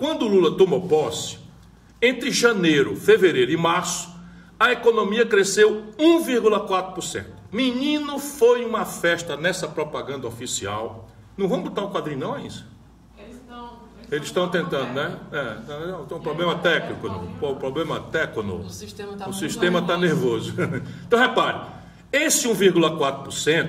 Quando o Lula tomou posse, entre janeiro, fevereiro e março, a economia cresceu 1,4%. Menino, foi uma festa nessa propaganda oficial. Não vamos botar o quadrinho não, Aísa? Eles estão tentando, né? Tem um problema técnico. O problema técnico. O sistema está nervoso. Então, repare, esse 1,4%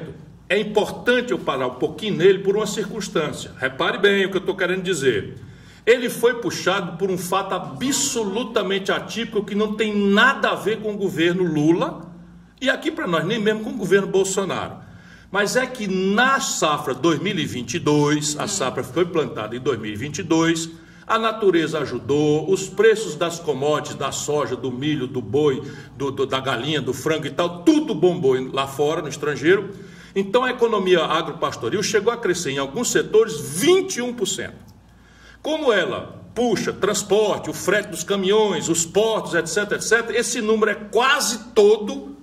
é importante eu parar um pouquinho nele por uma circunstância. Repare bem o que eu estou querendo dizer. Ele foi puxado por um fato absolutamente atípico que não tem nada a ver com o governo Lula e aqui para nós nem mesmo com o governo Bolsonaro. Mas é que na safra 2022, a safra foi plantada em 2022, a natureza ajudou, os preços das commodities, da soja, do milho, do boi, da galinha, do frango e tal, tudo bombou lá fora, no estrangeiro. Então a economia agropastoril chegou a crescer em alguns setores 21%. Como ela puxa transporte, o frete dos caminhões, os portos, etc, etc, esse número é quase todo,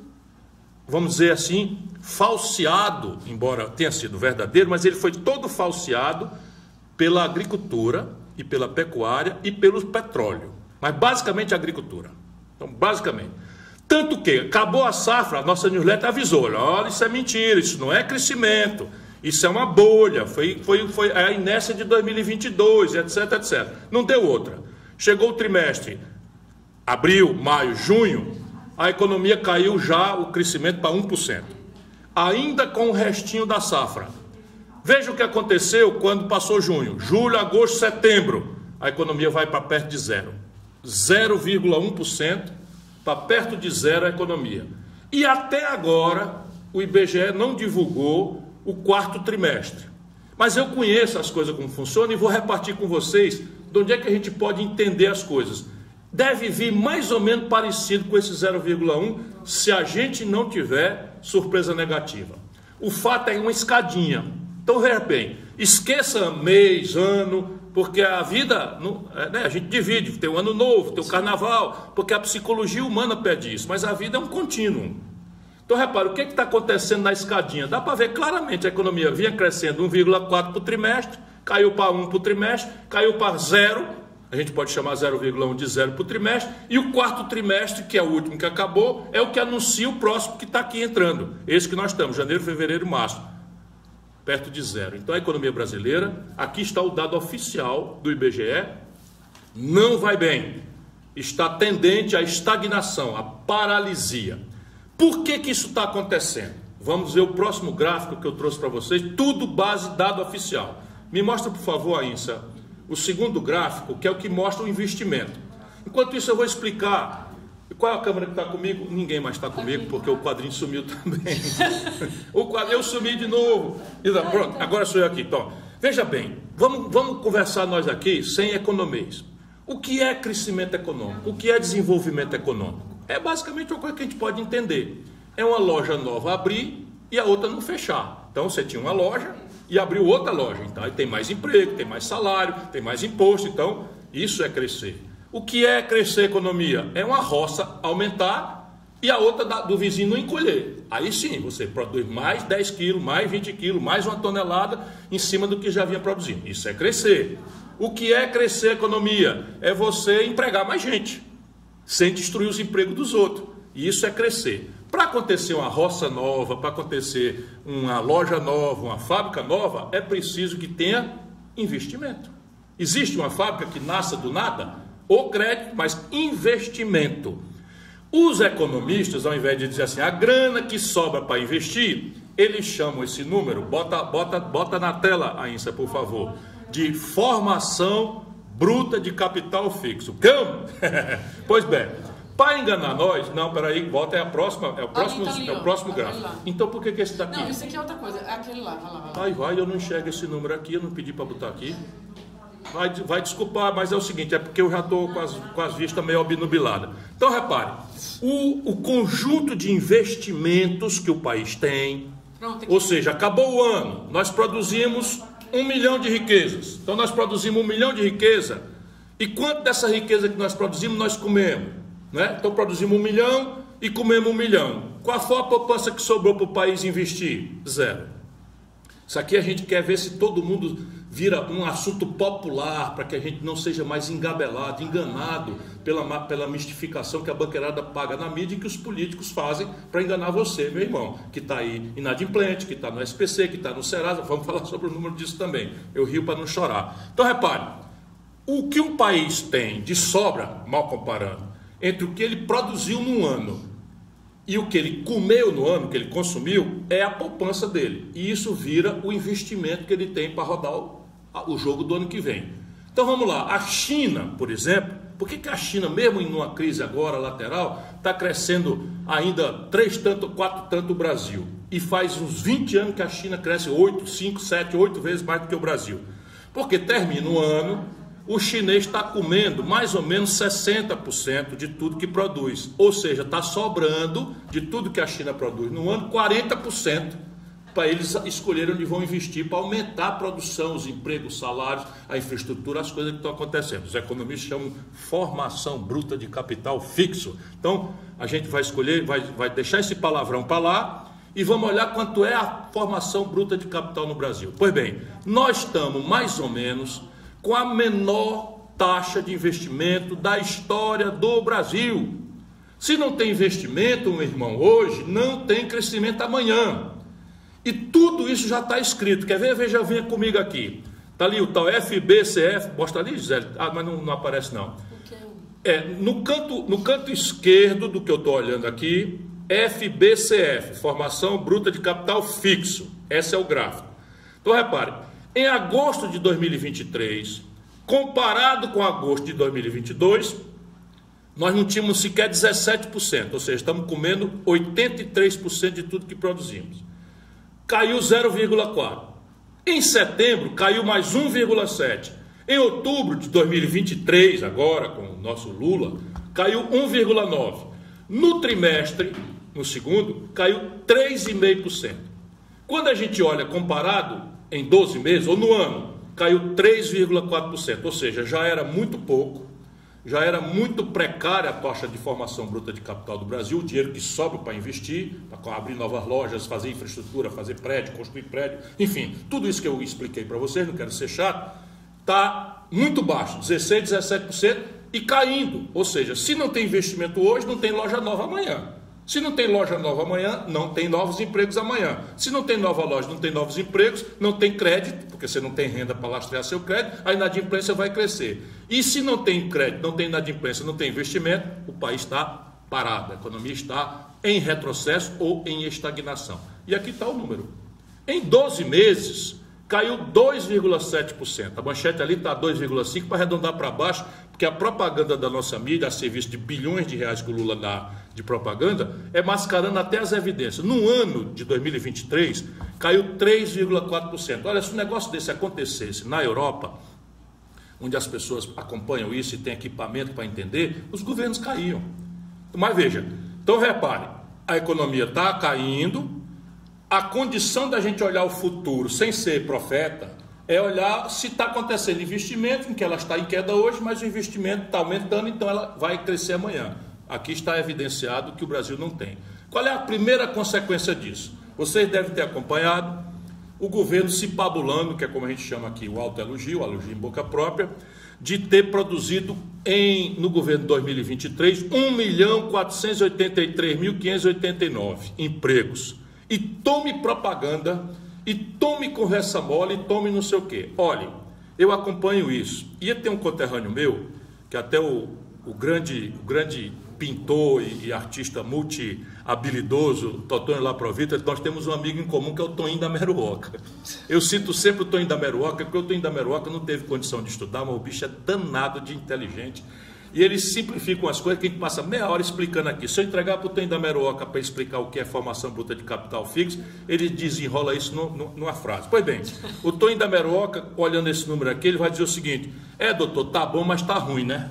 vamos dizer assim, falseado, embora tenha sido verdadeiro, mas ele foi todo falseado pela agricultura e pela pecuária e pelo petróleo, mas basicamente a agricultura. Então, basicamente. Tanto que acabou a safra, a nossa newsletter avisou, olha, isso é mentira, isso não é crescimento, isso é uma bolha, foi a inércia de 2022, etc, etc. Não deu outra. Chegou o trimestre, abril, maio, junho, a economia caiu já o crescimento para 1%. Ainda com o restinho da safra. Veja o que aconteceu quando passou junho. Julho, agosto, setembro. A economia vai para perto de zero. 0,1% para perto de zero a economia. E até agora, o IBGE não divulgou o quarto trimestre. Mas eu conheço as coisas como funcionam e vou repartir com vocês de onde é que a gente pode entender as coisas. Deve vir mais ou menos parecido com esse 0,1 se a gente não tiver surpresa negativa. O fato é uma escadinha. Então, veja bem, esqueça mês, ano, porque a vida, né, a gente divide, tem o ano novo, tem o carnaval, porque a psicologia humana pede isso, mas a vida é um contínuo. Então, repare, o que está acontecendo na escadinha? Dá para ver claramente, a economia vinha crescendo 1,4 para o trimestre, caiu para 1 para o trimestre, caiu para 0, a gente pode chamar 0,1 de 0 para o trimestre, e o quarto trimestre, que é o último que acabou, é o que anuncia o próximo que está aqui entrando. Esse que nós estamos, janeiro, fevereiro e março, perto de zero. Então a economia brasileira, aqui está o dado oficial do IBGE, não vai bem, está tendente à estagnação, à paralisia. Por que isso está acontecendo? Vamos ver o próximo gráfico que eu trouxe para vocês, tudo base dado oficial. Me mostra, por favor, Aísa, o segundo gráfico, que é o que mostra o investimento. Enquanto isso, eu vou explicar. Qual é a câmera que está comigo? Ninguém mais está comigo, porque o quadrinho sumiu também. O quadrinho eu sumi de novo. Pronto, agora sou eu aqui. Então, veja bem, vamos conversar nós aqui sem economês. O que é crescimento econômico? O que é desenvolvimento econômico? É basicamente uma coisa que a gente pode entender. É uma loja nova abrir e a outra não fechar. Então, você tinha uma loja e abriu outra loja, então aí tem mais emprego, tem mais salário, tem mais imposto, então isso é crescer. O que é crescer a economia? É uma roça aumentar e a outra do vizinho não encolher. Aí sim, você produz mais 10 quilos, mais 20 quilos, mais uma tonelada em cima do que já vinha produzindo. Isso é crescer. O que é crescer a economia? É você empregar mais gente, sem destruir os empregos dos outros. E isso é crescer. Para acontecer uma roça nova, para acontecer uma loja nova, uma fábrica nova, é preciso que tenha investimento. Existe uma fábrica que nasça do nada? Ou crédito, mas investimento. Os economistas, ao invés de dizer assim, a grana que sobra para investir, eles chamam esse número, bota na tela, Aísa, por favor, de formação bruta de capital fixo. Como? Pois bem, para enganar nós, não, peraí, volta, é o próximo gráfico. Então por que esse daqui? Não, isso aqui é outra coisa, é aquele lá, vai lá. Ai, vai, eu não enxergo esse número aqui, eu não pedi para botar aqui. Vai desculpar, mas é o seguinte, é porque eu já estou com as vistas meio obnubiladas. Então repare, o conjunto de investimentos que o país tem, ou seja, acabou o ano, nós produzimos 1 milhão de riquezas. Então nós produzimos 1 milhão de riqueza, e quanto dessa riqueza que nós produzimos, nós comemos? Né? Então produzimos 1 milhão e comemos 1 milhão. Qual foi a poupança que sobrou para o país investir? Zero. Isso aqui a gente quer ver se todo mundo vira um assunto popular para que a gente não seja mais engabelado, enganado pela mistificação que a banqueirada paga na mídia e que os políticos fazem para enganar você, meu irmão, que está aí inadimplente, que está no SPC, que está no Serasa. Vamos falar sobre o número disso também. Eu rio para não chorar. Então, repare, o que um país tem de sobra, mal comparando, entre o que ele produziu num ano e o que ele comeu no ano, que ele consumiu, é a poupança dele. E isso vira o investimento que ele tem para rodar o jogo do ano que vem. Então vamos lá, a China, por exemplo, por que a China, mesmo em uma crise agora lateral, está crescendo ainda 3 tanto, 4 tanto o Brasil? E faz uns 20 anos que a China cresce 8, 5, 7, 8 vezes mais do que o Brasil. Porque termina o ano, o chinês está comendo mais ou menos 60% de tudo que produz. Ou seja, está sobrando de tudo que a China produz no ano, 40%, para eles escolherem onde vão investir para aumentar a produção, os empregos, os salários, a infraestrutura, as coisas que estão acontecendo. Os economistas chamam formação bruta de capital fixo. Então, a gente vai escolher, vai deixar esse palavrão para lá e vamos olhar quanto é a formação bruta de capital no Brasil. Pois bem, nós estamos mais ou menos com a menor taxa de investimento da história do Brasil. Se não tem investimento, meu irmão, hoje, não tem crescimento amanhã. E tudo isso já está escrito. Quer ver? Veja, venha comigo aqui. Está ali o tal FBCF. Mostra ali, Gisele? Ah, mas não aparece não. No canto esquerdo do que eu estou olhando aqui, FBCF, Formação Bruta de Capital Fixo. Esse é o gráfico. Então, repare. Em agosto de 2023, comparado com agosto de 2022, nós não tínhamos sequer 17%, ou seja, estamos comendo 83% de tudo que produzimos. Caiu 0,4%. Em setembro, caiu mais 1,7%. Em outubro de 2023, agora com o nosso Lula, caiu 1,9%. No trimestre, no segundo, caiu 3,5%. Quando a gente olha comparado em 12 meses, ou no ano, caiu 3,4%, ou seja, já era muito pouco, já era muito precária a taxa de formação bruta de capital do Brasil, o dinheiro que sobra para investir, para abrir novas lojas, fazer infraestrutura, fazer prédio, construir prédio, enfim, tudo isso que eu expliquei para vocês, não quero ser chato, está muito baixo, 16%, 17% e caindo, ou seja, se não tem investimento hoje, não tem loja nova amanhã. Se não tem loja nova amanhã, não tem novos empregos amanhã. Se não tem nova loja, não tem novos empregos, não tem crédito, porque você não tem renda para lastrear seu crédito, a inadimplência vai crescer. E se não tem crédito, não tem inadimplência, não tem investimento, o país está parado, a economia está em retrocesso ou em estagnação. E aqui está o número. Em 12 meses, caiu 2,7%. A manchete ali está 2,5% para arredondar para baixo, porque a propaganda da nossa mídia, a serviço de bilhões de reais que o Lula dá de propaganda, é mascarando até as evidências. No ano de 2023, caiu 3,4%. Olha, se um negócio desse acontecesse na Europa, onde as pessoas acompanham isso e têm equipamento para entender, os governos caíam. Mas veja, então repare, a economia está caindo, a condição da gente olhar o futuro sem ser profeta é olhar se está acontecendo investimento, em que ela está em queda hoje, mas o investimento está aumentando, então ela vai crescer amanhã. Aqui está evidenciado que o Brasil não tem. Qual é a primeira consequência disso? Vocês devem ter acompanhado o governo se pabulando, que é como a gente chama aqui o autoelogio, o elogio em boca própria, de ter produzido no governo de 2023 1.483.589 empregos. E tome propaganda, e tome conversa mole, e tome não sei o quê. Olha, eu acompanho isso. E tem um conterrâneo meu, que até o grande pintor e artista multi-habilidoso, Totônio Laprovita, nós temos um amigo em comum que é o Toninho da Meruoca. Eu cito sempre o Toninho da Meruoca, porque o Toninho da Meruoca não teve condição de estudar, mas o bicho é danado de inteligente. E eles simplificam as coisas que a gente passa meia hora explicando aqui. Se eu entregar para o Toninho da Meruoca para explicar o que é formação bruta de capital fixo, ele desenrola isso numa frase. Pois bem, o Toninho da Meruoca, olhando esse número aqui, ele vai dizer o seguinte: doutor, tá bom, mas tá ruim, né?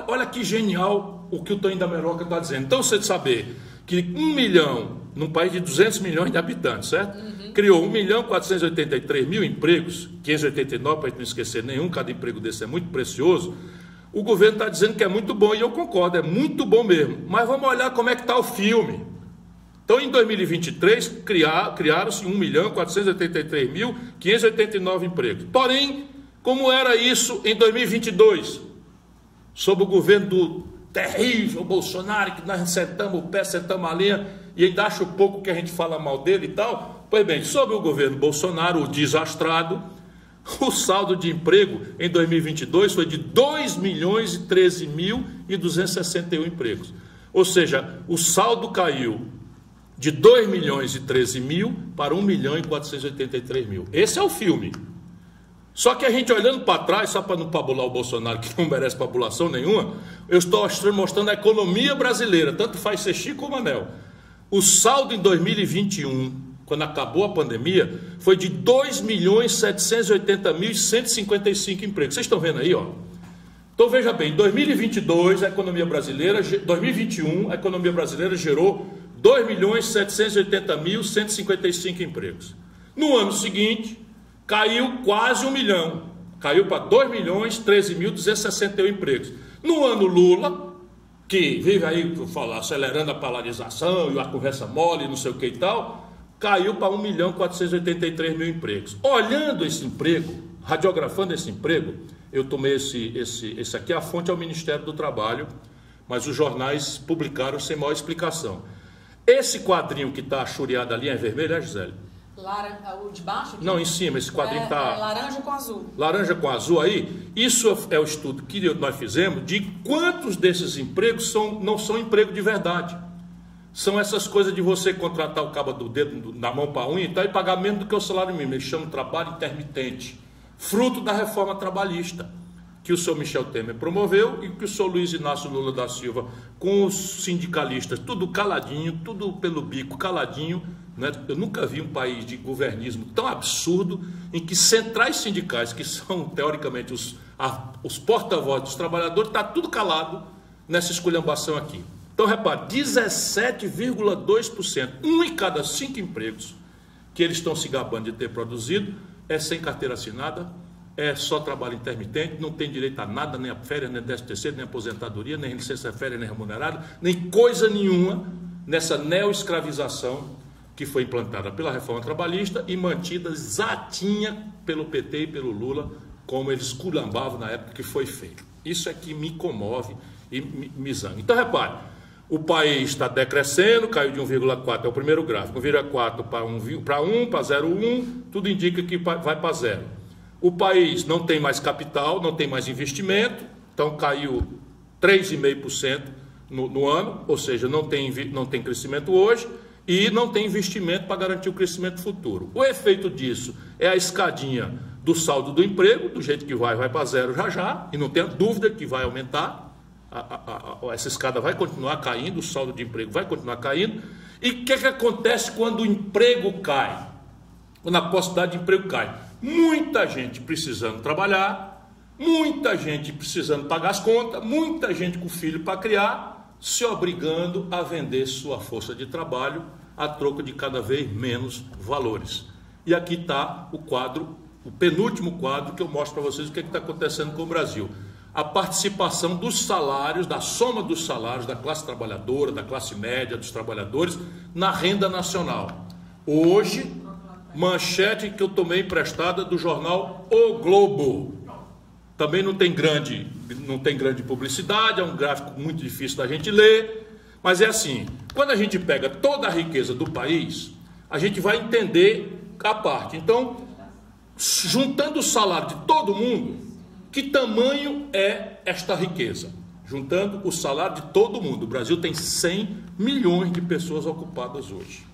Olha que genial o que o Toninho da Meruoca está dizendo. Então, você saber que 1 milhão, num país de 200 milhões de habitantes, certo? Criou 1.483.000 empregos, 589 para a gente não esquecer nenhum, cada emprego desse é muito precioso. O governo está dizendo que é muito bom, e eu concordo, é muito bom mesmo. Mas vamos olhar como é que está o filme. Então, em 2023, criaram-se 1.483.589 empregos. Porém, como era isso em 2022? Sob o governo do terrível Bolsonaro, que nós sentamos o pé, sentamos a linha, e ainda acho pouco que a gente fala mal dele e tal. Pois bem, sob o governo Bolsonaro, o desastrado, o saldo de emprego em 2022 foi de 2.013.261 empregos. Ou seja, o saldo caiu de 2.013.000 para 1.483.000. Esse é o filme. Só que a gente olhando para trás, só para não pabular o Bolsonaro, que não merece pabulação nenhuma, eu estou mostrando a economia brasileira, tanto faz ser Chico ou Manel. O saldo em 2021, quando acabou a pandemia, foi de 2.780.155 empregos. Vocês estão vendo aí, ó? Então veja bem, em 2022, a economia brasileira, 2021, a economia brasileira gerou 2.780.155 empregos. No ano seguinte, caiu quase 1 milhão. Caiu para 2.013.261 empregos. No ano Lula, que vive aí acelerando a polarização e a conversa mole, não sei o que e tal, caiu para 1.483.000 empregos. Olhando esse emprego, radiografando esse emprego, eu tomei esse aqui, a fonte é o Ministério do Trabalho, mas os jornais publicaram sem maior explicação. Esse quadrinho que está chureado ali é vermelho, é, Gisele? O de baixo? Aqui? Não, em cima, esse quadrinho está... laranja com azul. Laranja com azul aí, isso é o estudo que nós fizemos de quantos desses empregos não são emprego de verdade. São essas coisas de você contratar o cabo do dedo na mão para a unha e tal, e pagar menos do que o salário mínimo. Eles chamam de trabalho intermitente. Fruto da reforma trabalhista, que o senhor Michel Temer promoveu e que o senhor Luiz Inácio Lula da Silva, com os sindicalistas, tudo caladinho, tudo pelo bico, caladinho, né? Eu nunca vi um país de governismo tão absurdo em que centrais sindicais, que são teoricamente os porta-vozes dos trabalhadores, está tudo calado nessa esculhambação aqui. Então repare, 17,2%, 1 em cada 5 empregos que eles estão se gabando de ter produzido é sem carteira assinada, é só trabalho intermitente, não tem direito a nada, nem a férias, nem 13º, nem aposentadoria, nem licença férias, nem remunerada, nem coisa nenhuma nessa neo-escravização que foi implantada pela reforma trabalhista e mantida exatinha pelo PT e pelo Lula, como eles culambavam na época que foi feito. Isso é que me comove e me zanga. Então, repare, o país está decrescendo, caiu de 1,4, é o primeiro gráfico, 1,4 para 1, para 0,1, tudo indica que vai para 0. O país não tem mais capital, não tem mais investimento, então caiu 3,5% no ano, ou seja, não tem crescimento hoje e não tem investimento para garantir o crescimento futuro. O efeito disso é a escadinha do saldo do emprego, do jeito que vai para 0 já, e não tenha dúvida que vai aumentar. Essa escada vai continuar caindo, o saldo de emprego vai continuar caindo. E o que acontece quando o emprego cai? Quando a possibilidade de emprego cai? Muita gente precisando trabalhar, muita gente precisando pagar as contas, muita gente com filho para criar, se obrigando a vender sua força de trabalho a troco de cada vez menos valores. E aqui está o quadro, o penúltimo quadro que eu mostro para vocês o que está acontecendo com o Brasil. A participação dos salários, da soma dos salários da classe trabalhadora, da classe média, dos trabalhadores, na renda nacional. Hoje, manchete que eu tomei emprestada do jornal O Globo. Também não tem grande publicidade, é um gráfico muito difícil da gente ler, mas é assim, quando a gente pega toda a riqueza do país, a gente vai entender a parte. Então, juntando o salário de todo mundo, que tamanho é esta riqueza? Juntando o salário de todo mundo. O Brasil tem 100 milhões de pessoas ocupadas hoje.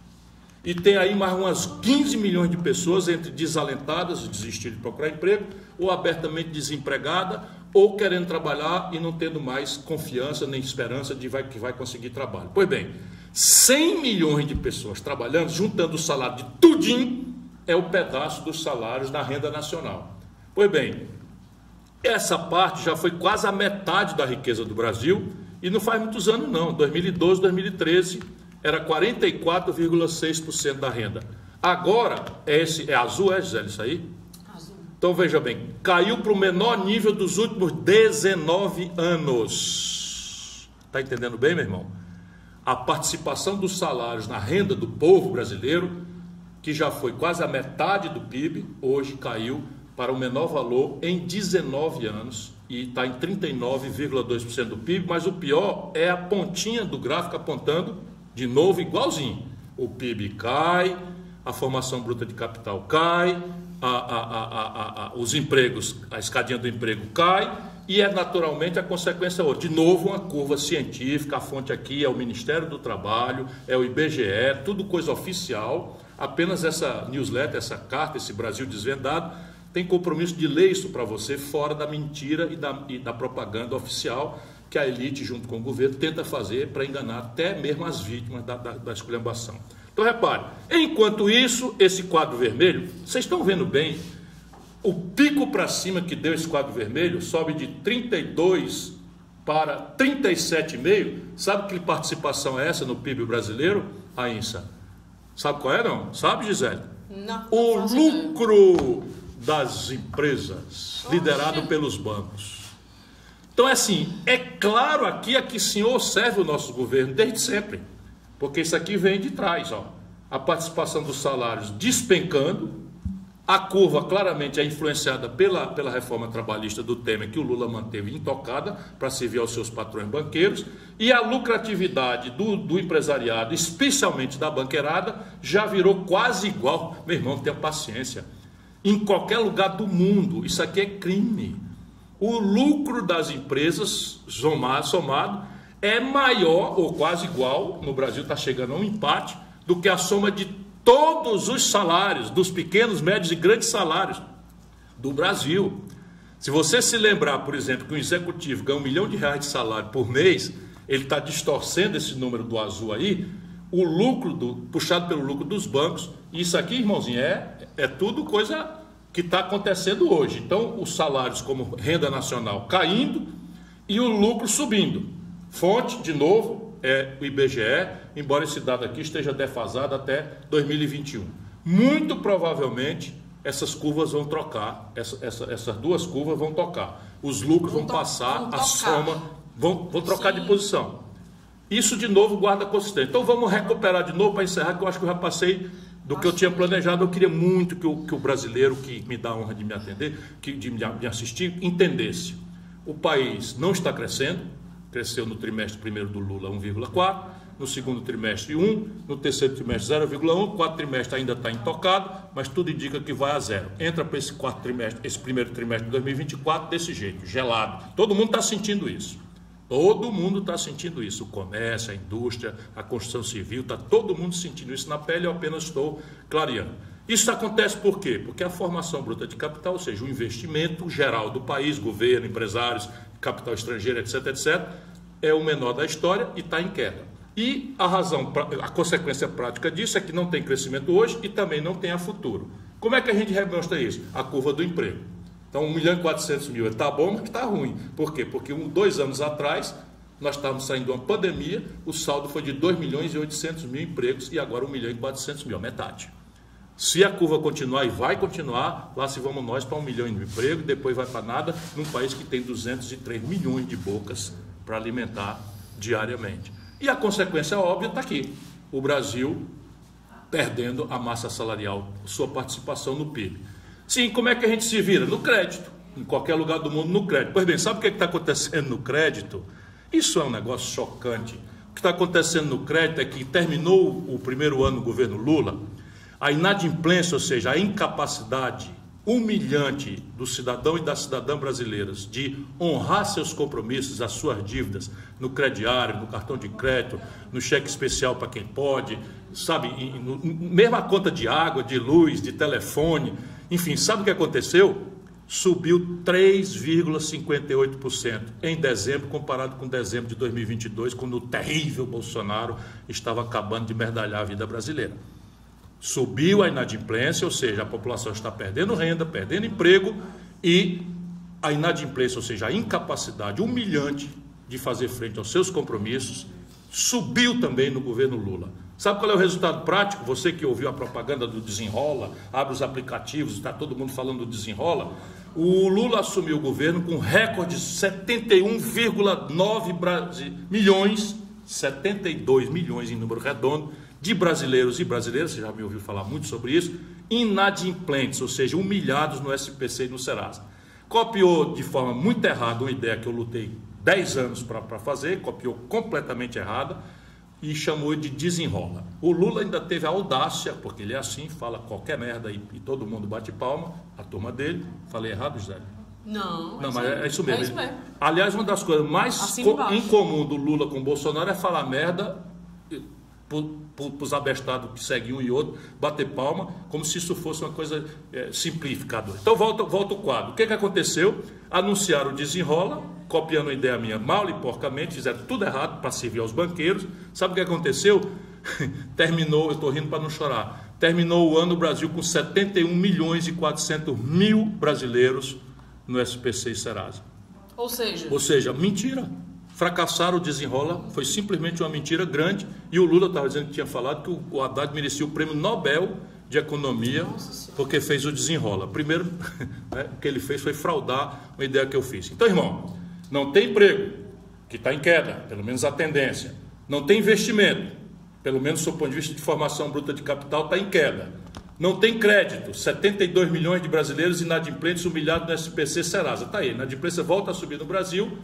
E tem aí mais umas 15 milhões de pessoas entre desalentadas, desistindo de procurar emprego, ou abertamente desempregada, ou querendo trabalhar e não tendo mais confiança nem esperança de que vai conseguir trabalho. Pois bem, 100 milhões de pessoas trabalhando, juntando o salário de tudinho, é o pedaço dos salários da renda nacional. Pois bem, essa parte já foi quase a metade da riqueza do Brasil, e não faz muitos anos não, 2012, 2013, era 44,6% da renda. Agora, é azul, Gisele, isso aí? Azul. Então veja bem, caiu para o menor nível dos últimos 19 anos. Está entendendo bem, meu irmão? a participação dos salários na renda do povo brasileiro, que já foi quase a metade do PIB, hoje caiu para o menor valor em 19 anos e está em 39,2% do PIB, mas o pior é a pontinha do gráfico apontando, de novo, igualzinho. O PIB cai, a formação bruta de capital cai, os empregos, a escadinha do emprego cai, e é naturalmente a consequência outra. De novo, uma curva científica, a fonte aqui é o Ministério do Trabalho, é o IBGE, tudo coisa oficial. Apenas essa newsletter, essa carta, esse Brasil Desvendado, tem compromisso de ler isso para você fora da mentira e da propaganda oficial que a elite, junto com o governo, tenta fazer para enganar até mesmo as vítimas da esculhambação. Então, repare, enquanto isso, esse quadro vermelho, vocês estão vendo bem, o pico para cima que deu esse quadro vermelho sobe de 32 para 37,5. Sabe que participação é essa no PIB brasileiro, Aínsa? Sabe qual é, não? Sabe, Gisele? Não. O lucro das empresas, liderado pelos bancos. Então, é assim, é claro aqui a que o senhor serve o nosso governo desde sempre, porque isso aqui vem de trás, ó. A participação dos salários despencando, a curva claramente é influenciada pela reforma trabalhista do Temer, que o Lula manteve intocada para servir aos seus patrões banqueiros, e a lucratividade do empresariado, especialmente da banqueirada, já virou quase igual. Meu irmão, tenha paciência. Em qualquer lugar do mundo, isso aqui é crime. O lucro das empresas, somado, é maior ou quase igual, no Brasil está chegando a um empate, do que a soma de todos os salários, dos pequenos, médios e grandes salários do Brasil. Se você se lembrar, por exemplo, que um executivo ganha R$1 milhão de salário por mês, ele está distorcendo esse número do azul aí, o lucro, puxado pelo lucro dos bancos. E isso aqui, irmãozinho, é tudo coisa que está acontecendo hoje. Então, os salários como renda nacional caindo e o lucro subindo. Fonte, de novo, é o IBGE, embora esse dado aqui esteja defasado até 2021. Muito provavelmente, essas curvas vão trocar, essas duas curvas vão tocar. Os lucros vão passar, a soma, vão trocar de posição. Isso, de novo, guarda consistência. Então, vamos recuperar de novo para encerrar, que eu acho que eu já passei do que eu tinha planejado. Eu queria muito que o brasileiro, que me dá a honra de me atender, de me assistir, entendesse. O país não está crescendo. Cresceu no trimestre primeiro do Lula 1,4, no segundo trimestre 1, no terceiro trimestre 0,1, quarto trimestre ainda está intocado, mas tudo indica que vai a zero. Entra para esse quarto trimestre, esse primeiro trimestre de 2024 desse jeito, gelado. Todo mundo está sentindo isso. Todo mundo está sentindo isso. O comércio, a indústria, a construção civil, está todo mundo sentindo isso na pele, eu apenas estou clareando. Isso acontece por quê? Porque a formação bruta de capital, ou seja, o investimento geral do país, governo, empresários, capital estrangeiro, etc., etc., é o menor da história e está em queda. E a consequência prática disso é que não tem crescimento hoje e também não tem a futuro. Como é que a gente demonstra isso? A curva do emprego. Então, 1.400.000 está bom, mas está ruim. Por quê? Porque 2 anos atrás, nós estávamos saindo de uma pandemia, o saldo foi de 2.800.000 empregos e agora 1.400.000, metade. Se a curva continuar, e vai continuar, lá se vamos nós para 1 milhão de emprego, depois vai para nada, num país que tem 203 milhões de bocas para alimentar diariamente. E a consequência óbvia está aqui, o Brasil perdendo a massa salarial, sua participação no PIB. Sim, como é que a gente se vira? No crédito, em qualquer lugar do mundo no crédito. Pois bem, sabe o que está acontecendo no crédito? Isso é um negócio chocante. O que está acontecendo no crédito é que terminou o primeiro ano do governo Lula, a inadimplência, ou seja, a incapacidade humilhante do cidadão e da cidadã brasileiras de honrar seus compromissos, as suas dívidas, no crediário, no cartão de crédito, no cheque especial para quem pode, sabe, mesmo a conta de água, de luz, de telefone, enfim, sabe o que aconteceu? Subiu 3,58% em dezembro, comparado com dezembro de 2022, quando o terrível Bolsonaro estava acabando de merdalhar a vida brasileira. Subiu a inadimplência, ou seja, a população está perdendo renda, perdendo emprego, e a inadimplência, ou seja, a incapacidade humilhante de fazer frente aos seus compromissos, subiu também no governo Lula. Sabe qual é o resultado prático? Você que ouviu a propaganda do Desenrola, abre os aplicativos, está todo mundo falando do Desenrola. O Lula assumiu o governo com recorde de 71,9 milhões 72 milhões em número redondo de brasileiros e brasileiras, você já me ouviu falar muito sobre isso, inadimplentes, ou seja, humilhados no SPC e no Serasa. Copiou de forma muito errada uma ideia que eu lutei 10 anos para fazer, copiou completamente errada e chamou de desenrola. O Lula ainda teve a audácia, porque ele é assim, fala qualquer merda e todo mundo bate palma, a turma dele. Falei errado, Gisele? Não, mas é isso mesmo. É isso mesmo. Aliás, uma das coisas mais incomum do Lula com o Bolsonaro é falar merda para os abestados que seguem um e outro, bater palma, como se isso fosse uma coisa simplificadora. Então, volta o quadro. O que aconteceu? Anunciaram o desenrola, copiando a ideia minha mal e porcamente, fizeram tudo errado para servir aos banqueiros. Sabe o que aconteceu? Terminou, eu estou rindo para não chorar, terminou o ano o Brasil com 71 milhões e 400 mil brasileiros no SPC e Serasa. Ou seja, mentira. Fracassaram o desenrola, foi simplesmente uma mentira grande. E o Lula estava dizendo que tinha falado que o Haddad merecia o prêmio Nobel de Economia porque fez o desenrola. Primeiro, né, o que ele fez foi fraudar uma ideia que eu fiz. Então, irmão, não tem emprego, que está em queda, pelo menos a tendência. Não tem investimento, pelo menos do ponto de vista de formação bruta de capital, está em queda. Não tem crédito, 72 milhões de brasileiros inadimplentes humilhados no SPC Serasa. Está aí, a inadimplência volta a subir no Brasil,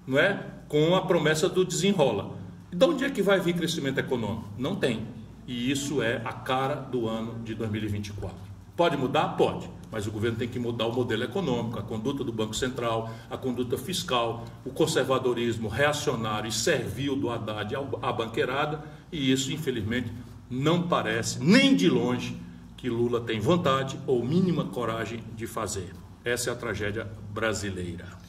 não é? Com a promessa do desenrola. E de onde é que vai vir crescimento econômico? Não tem. E isso é a cara do ano de 2024. Pode mudar? Pode. Mas o governo tem que mudar o modelo econômico, a conduta do Banco Central, a conduta fiscal, o conservadorismo reacionário e servil do Haddad à banqueirada. E isso, infelizmente, não parece, nem de longe, que Lula tem vontade ou mínima coragem de fazer. Essa é a tragédia brasileira.